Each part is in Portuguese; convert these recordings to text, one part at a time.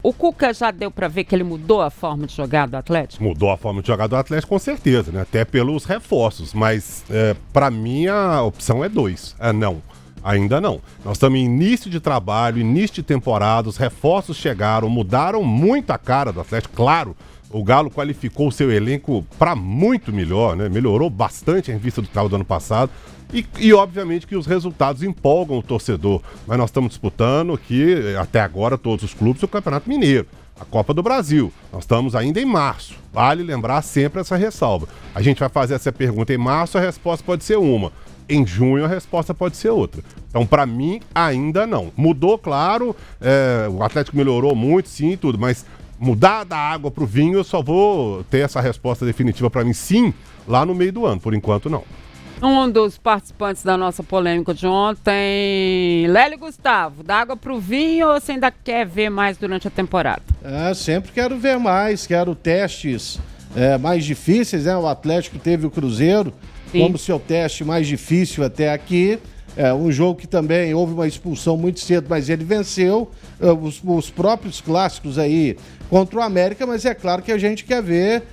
O Cuca já deu para ver que ele mudou a forma de jogar do Atlético? Mudou a forma de jogar do Atlético, com certeza, né? Até pelos reforços. Mas, para mim, a opção é 2. Não, ainda não. Nós estamos em início de trabalho, início de temporada, os reforços chegaram, mudaram muito a cara do Atlético. Claro, o Galo qualificou o seu elenco para muito melhor, né? Melhorou bastante em vista do que estava do ano passado. E obviamente que os resultados empolgam o torcedor. Mas nós estamos disputando aqui, até agora, todos os clubes, o Campeonato Mineiro, a Copa do Brasil. Nós estamos ainda em março. Vale lembrar sempre essa ressalva. A gente vai fazer essa pergunta em março, a resposta pode ser uma. Em junho, a resposta pode ser outra. Então, para mim, ainda não. Mudou, claro, o Atlético melhorou muito, sim, tudo, mas mudar da água pro vinho, eu só vou ter essa resposta definitiva para mim, sim, lá no meio do ano. Por enquanto, não. Um dos participantes da nossa polêmica de ontem, Lélio Gustavo, da água pro vinho ou você ainda quer ver mais durante a temporada? Sempre quero ver mais, quero testes mais difíceis, né? O Atlético teve o Cruzeiro como seu teste mais difícil até aqui. Um jogo que também houve uma expulsão muito cedo, mas ele venceu os próprios clássicos aí contra o América, mas é claro que a gente quer ver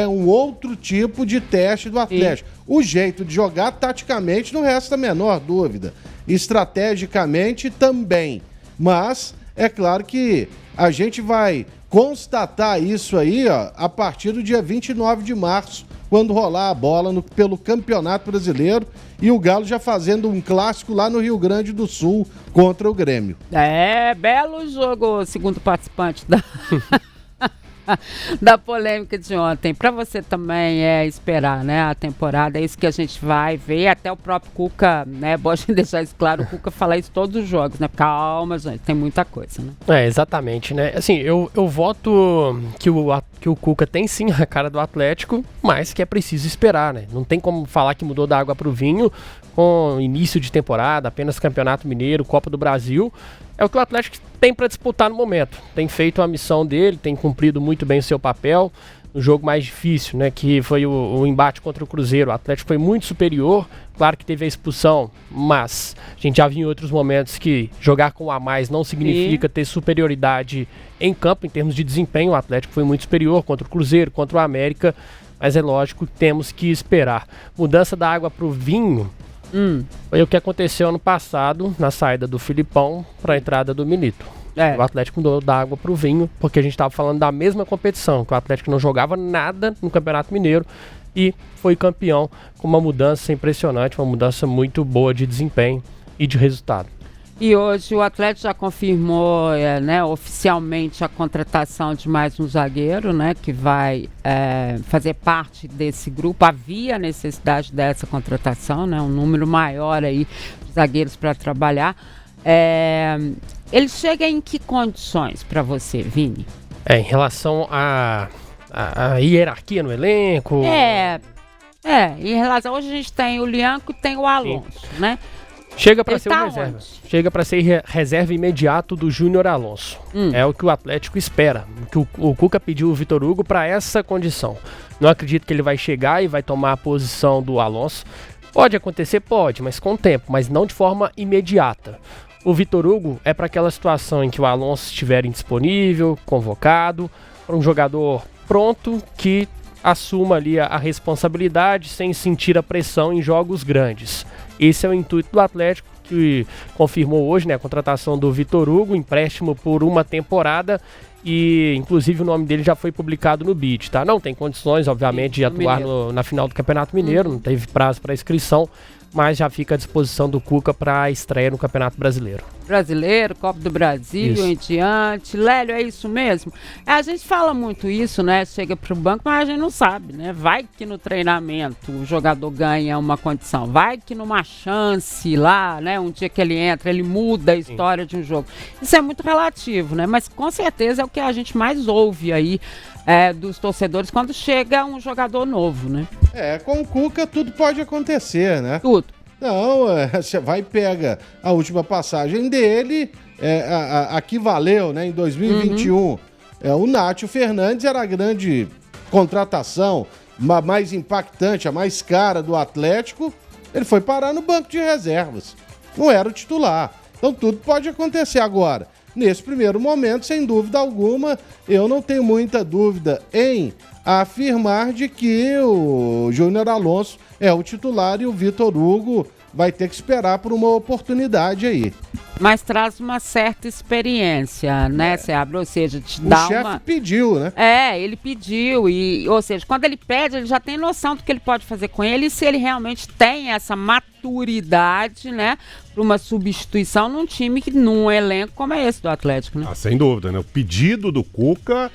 um outro tipo de teste do Atlético. O jeito de jogar, taticamente, não resta a menor dúvida. Estrategicamente, também. Mas, é claro que a gente vai constatar isso aí, a partir do dia 29 de março, quando rolar a bola pelo Campeonato Brasileiro e o Galo já fazendo um clássico lá no Rio Grande do Sul contra o Grêmio. Belo jogo, segundo participante da polêmica de ontem. Para você também esperar, né, a temporada, é isso que a gente vai ver, até o próprio Cuca, né, bom a gente deixar isso claro, o Cuca falar isso todos os jogos, né, calma, gente, tem muita coisa, né. Exatamente, né, assim, eu voto que o Cuca tem sim a cara do Atlético, mas que é preciso esperar, né, não tem como falar que mudou da água pro vinho com início de temporada, apenas Campeonato Mineiro, Copa do Brasil. É o que o Atlético tem para disputar no momento. Tem feito a missão dele, tem cumprido muito bem o seu papel no jogo mais difícil, né, que foi o embate contra o Cruzeiro. O Atlético foi muito superior, claro que teve a expulsão, mas a gente já viu em outros momentos que jogar com a mais não significa ter superioridade em campo, em termos de desempenho. O Atlético foi muito superior contra o Cruzeiro, contra o América, mas é lógico, temos que esperar. Mudança da água para o vinho, foi o que aconteceu ano passado, na saída do Filipão para a entrada do Milito. O Atlético mudou da água para o vinho, porque a gente estava falando da mesma competição, que o Atlético não jogava nada no Campeonato Mineiro e foi campeão com uma mudança impressionante, uma mudança muito boa de desempenho e de resultado. E hoje o Atlético já confirmou, né, oficialmente a contratação de mais um zagueiro, né, que vai fazer parte desse grupo. Havia necessidade dessa contratação, né, um número maior aí de zagueiros para trabalhar. Ele chega em que condições para você, Vini? Em relação à hierarquia no elenco? Em relação... Hoje a gente tem o Lianco e tem o Alonso, né? Chega para ser o reserva. Chega para ser reserva imediato do Júnior Alonso. É o que o Atlético espera. Que o Cuca pediu o Vitor Hugo para essa condição. Não acredito que ele vai chegar e vai tomar a posição do Alonso. Pode acontecer? Pode, mas com o tempo, mas não de forma imediata. O Vitor Hugo é para aquela situação em que o Alonso estiver indisponível, convocado, para um jogador pronto que assuma ali a responsabilidade sem sentir a pressão em jogos grandes. Esse é o intuito do Atlético, que confirmou hoje, né, a contratação do Vitor Hugo, empréstimo por uma temporada, e inclusive o nome dele já foi publicado no BID, tá? Não tem condições, obviamente, de atuar na final do Campeonato Mineiro, não teve prazo para inscrição, mas já fica à disposição do Cuca para a estreia no Campeonato Brasileiro. Copa do Brasil, em diante. Lélio, é isso mesmo? A gente fala muito isso, né? Chega pro banco, mas a gente não sabe, né? Vai que no treinamento o jogador ganha uma condição. Vai que numa chance lá, né? Um dia que ele entra, ele muda a história de um jogo. Isso é muito relativo, né? Mas com certeza é o que a gente mais ouve aí dos torcedores quando chega um jogador novo, né? Com o Cuca tudo pode acontecer, né? Tudo. Não, você vai e pega a última passagem dele, a que valeu, né, em 2021. O Nátio Fernandes era a grande contratação, a mais impactante, a mais cara do Atlético. Ele foi parar no banco de reservas. Não era o titular. Então tudo pode acontecer agora. nesse primeiro momento, sem dúvida alguma, eu não tenho muita dúvida em afirmar de que o Júnior Alonso é o titular e o Vitor Hugo vai ter que esperar por uma oportunidade aí. Mas traz uma certa experiência, né, Seabra? Ou seja, te dá O chefe pediu, né? Ele pediu, ou seja, quando ele pede, ele já tem noção do que ele pode fazer com ele, e se ele realmente tem essa maturidade, né, para uma substituição num time, num elenco como é esse do Atlético, né? Sem dúvida, né? O pedido do Cuca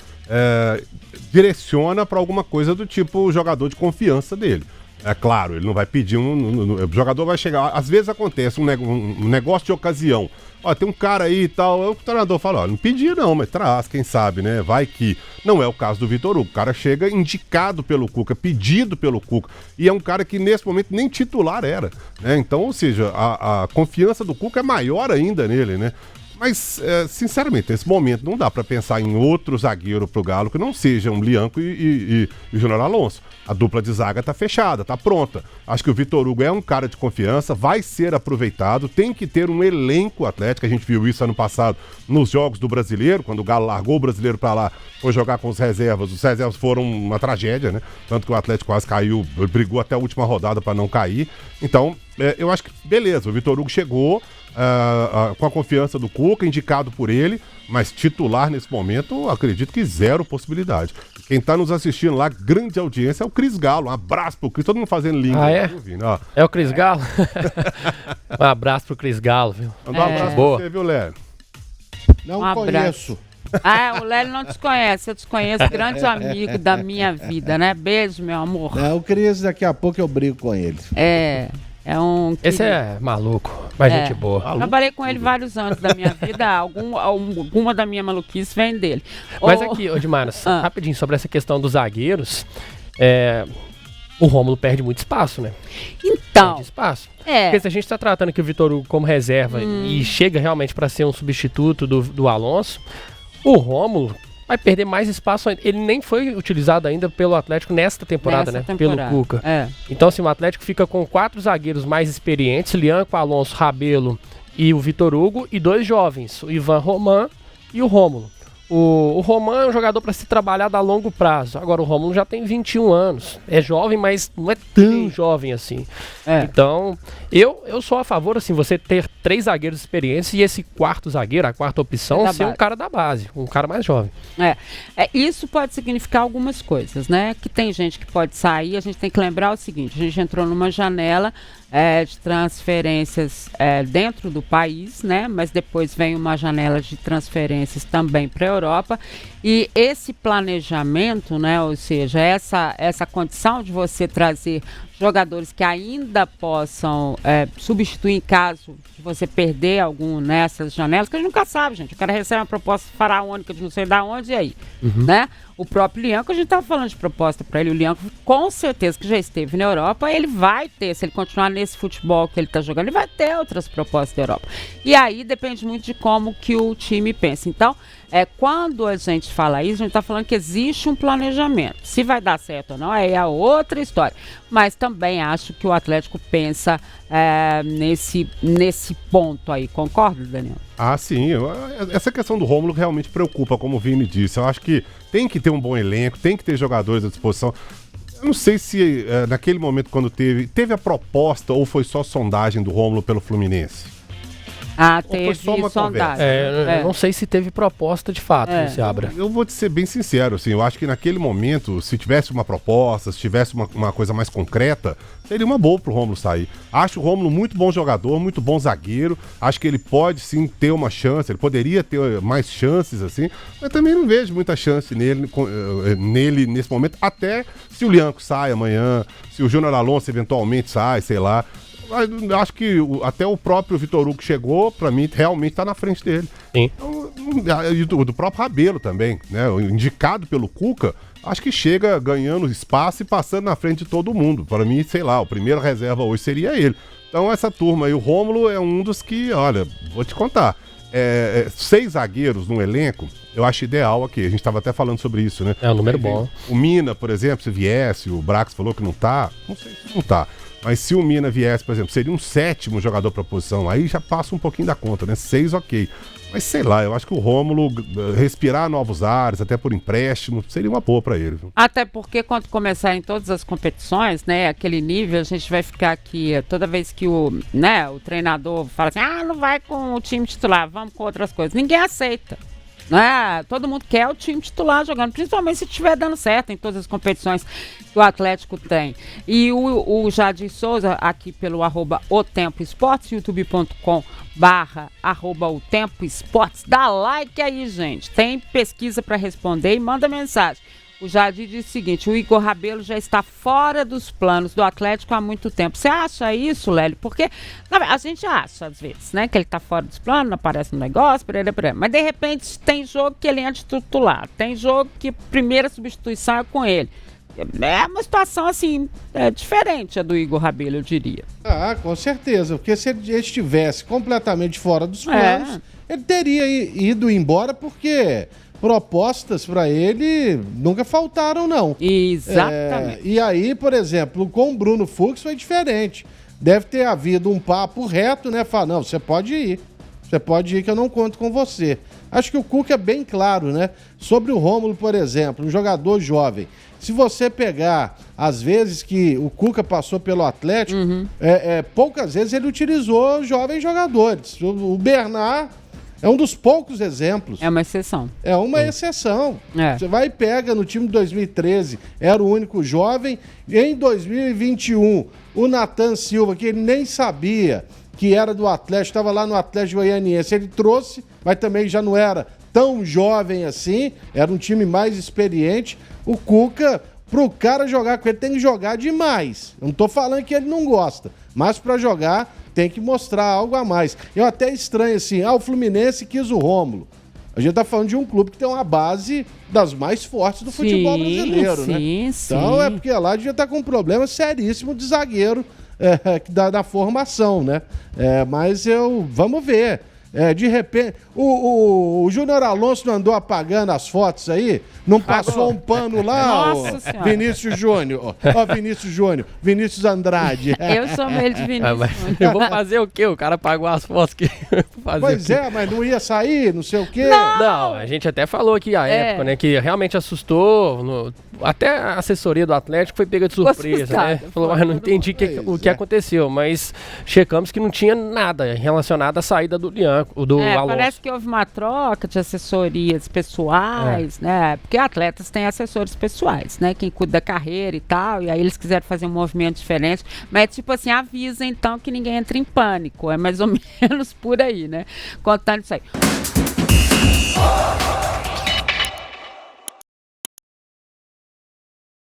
direciona para alguma coisa do tipo jogador de confiança dele. É claro, ele não vai pedir o jogador vai chegar. Às vezes acontece um negócio de ocasião. Ó, tem um cara aí e tal. O treinador fala: ó, não pedi não, mas traz, quem sabe, né? Vai que. Não é o caso do Vitor Hugo. O cara chega indicado pelo Cuca, pedido pelo Cuca. E é um cara que nesse momento nem titular era, né? Então, ou seja, a confiança do Cuca é maior ainda nele, né? Mas, sinceramente, nesse momento não dá para pensar em outro zagueiro pro Galo que não seja um Lianco e o Júnior Alonso. A dupla de zaga tá fechada, tá pronta. Acho que o Vitor Hugo é um cara de confiança, vai ser aproveitado, tem que ter um elenco atlético. A gente viu isso ano passado nos jogos do Brasileiro, quando o Galo largou o Brasileiro para lá, foi jogar com os reservas foram uma tragédia, né? Tanto que o Atlético quase caiu, brigou até a última rodada para não cair. Então, eu acho que, beleza, o Vitor Hugo chegou com a confiança do Cuca, indicado por ele, mas titular nesse momento, acredito que zero possibilidade. Quem tá nos assistindo lá, grande audiência, é o Cris Galo. Um abraço pro Cris, todo mundo fazendo link. É o Cris Galo? Um abraço pro Cris Galo, viu? Manda um abraço pra você, viu, Léo? Não conheço. O Lélio não desconhece, eu desconheço, grande amigo da minha vida, né? Beijo, meu amor. O Cris, daqui a pouco eu brigo com ele. Esse é maluco, mas gente boa. Trabalhei com ele vários anos da minha vida, alguma da minha maluquice vem dele. Mas aqui, Dimaras, rapidinho, sobre essa questão dos zagueiros, o Rômulo perde muito espaço, né? Então. Perde espaço. Porque se a gente tá tratando aqui o Vitor Hugo como reserva e chega realmente para ser um substituto do Alonso, o Rômulo vai perder mais espaço ainda. Ele nem foi utilizado ainda pelo Atlético nesta temporada, né? Pelo Cuca. Então, assim, o Atlético fica com 4 zagueiros mais experientes, Lianco, Alonso, Rabelo e o Vitor Hugo, e 2 jovens, o Ivan Roman e o Rômulo. O Roman é um jogador para se trabalhar a longo prazo. Agora, o Rômulo já tem 21 anos. É jovem, mas não é tão jovem assim. Então, eu sou a favor, assim, você ter 3 zagueiros experientes e esse quarto zagueiro, a quarta opção, ser um cara da base, um cara mais jovem. Isso pode significar algumas coisas, né? Que tem gente que pode sair, a gente tem que lembrar o seguinte: a gente entrou numa janela de transferências dentro do país, né? Mas depois vem uma janela de transferências também para a Europa, e esse planejamento, né? Ou seja, essa condição de você trazer jogadores que ainda possam substituir em caso de você perder algum nessas janelas, que a gente nunca sabe, gente. O cara recebe uma proposta faraônica de não sei da onde, e aí? Né? O próprio Lianco, a gente estava falando de proposta para ele. O Lianco, com certeza, que já esteve na Europa, ele vai ter, se ele continuar nesse futebol que ele está jogando, ele vai ter outras propostas da Europa. E aí depende muito de como que o time pensa. Então, quando a gente fala isso, a gente está falando que existe um planejamento. Se vai dar certo ou não, é a outra história. Mas também acho que o Atlético pensa nesse ponto aí. Concorda, Daniel? Sim. Essa questão do Rômulo realmente preocupa, como o Vini disse. Eu acho que tem que ter um bom elenco, tem que ter jogadores à disposição. Eu não sei se naquele momento, quando teve a proposta ou foi só sondagem do Rômulo pelo Fluminense. Teve só uma sondagem. Não sei se teve proposta de fato, Seabra. Eu vou te ser bem sincero, assim, eu acho que naquele momento, se tivesse uma proposta, se tivesse uma coisa mais concreta, seria uma boa pro Rômulo sair. Acho o Rômulo muito bom jogador, muito bom zagueiro, acho que ele pode sim ter uma chance, ele poderia ter mais chances, assim, mas também não vejo muita chance nele nesse momento, até se o Lianco sai amanhã, se o Júnior Alonso eventualmente sai, sei lá. Acho que até o próprio Vitor Hugo chegou, pra mim, realmente tá na frente dele. Sim. E do próprio Rabelo também, né? Indicado pelo Cuca, acho que chega ganhando espaço e passando na frente de todo mundo. Para mim, sei lá, o primeiro reserva hoje seria ele. Então essa turma aí, o Rômulo é um dos que, olha, vou te contar, 6 zagueiros no elenco, eu acho ideal aqui. A gente estava até falando sobre isso, né? É um número bom. O Mina, por exemplo, se viesse, o Brax falou que não tá, não sei se não tá. Mas se o Mina viesse, por exemplo, seria um 7º jogador para a posição, aí já passa um pouquinho da conta, né? 6, ok. Mas sei lá, eu acho que o Rômulo respirar novos ares, até por empréstimo, seria uma boa para ele. Viu? Até porque quando começarem todas as competições, né, aquele nível, a gente vai ficar aqui, toda vez que o treinador fala assim, não vai com o time titular, vamos com outras coisas. Ninguém aceita. Né? Todo mundo quer o time titular jogando, principalmente se estiver dando certo em todas as competições que o Atlético tem. E o Jadir Souza, aqui pelo @otempoesportes, youtube.com/otempoesportes. Dá like aí, gente. Tem pesquisa para responder e manda mensagem. O Jadir diz o seguinte, o Igor Rabelo já está fora dos planos do Atlético há muito tempo. Você acha isso, Lélio? Porque a gente acha, às vezes, né, que ele está fora dos planos, não aparece no negócio, mas de repente tem jogo que ele é titular, tem jogo que a primeira substituição é com ele. É uma situação, assim, diferente a do Igor Rabelo, eu diria. Com certeza, porque se ele estivesse completamente fora dos planos, ele teria ido embora, porque propostas para ele nunca faltaram, não. Exatamente. E aí, por exemplo, com o Bruno Fux foi diferente. Deve ter havido um papo reto, né? Falar, não, você pode ir que eu não conto com você. Acho que o Cuca é bem claro, né? Sobre o Rômulo, por exemplo, um jogador jovem. Se você pegar as vezes que o Cuca passou pelo Atlético, poucas vezes ele utilizou jovens jogadores. O Bernard é um dos poucos exemplos. É uma exceção. É uma exceção. Você vai e pega no time de 2013, era o único jovem. Em 2021, o Nathan Silva, que ele nem sabia que era do Atlético, estava lá no Atlético Goianiense, ele trouxe, mas também já não era tão jovem assim, era um time mais experiente. O Cuca, pro cara jogar com ele, tem que jogar demais. Eu não tô falando que ele não gosta, mas para jogar tem que mostrar algo a mais. Eu até estranho assim, o Fluminense quis o Rômulo. A gente tá falando de um clube que tem uma base das mais fortes do futebol brasileiro, né? Então é porque lá devia estar com um problema seríssimo de zagueiro da formação, né? Mas vamos ver. De repente, o Júnior Alonso não andou apagando as fotos aí? Não passou um pano lá, Vinícius Júnior? Vinícius Andrade. Eu sou meio de Vinícius. Eu vou fazer o quê? O cara apagou as fotos que Pois mas não ia sair, não sei o quê. Não, a gente até falou aqui à época, né? Que realmente assustou. Até a assessoria do Atlético foi pega de surpresa, né? Falou, não entendi o que aconteceu, mas checamos que não tinha nada relacionado à saída do Alonso. Parece que houve uma troca de assessorias pessoais, né? Porque atletas têm assessores pessoais, né? Quem cuida da carreira e tal, e aí eles quiseram fazer um movimento diferente, mas tipo assim, avisa então que ninguém entra em pânico, é mais ou menos por aí, né? Contando isso aí.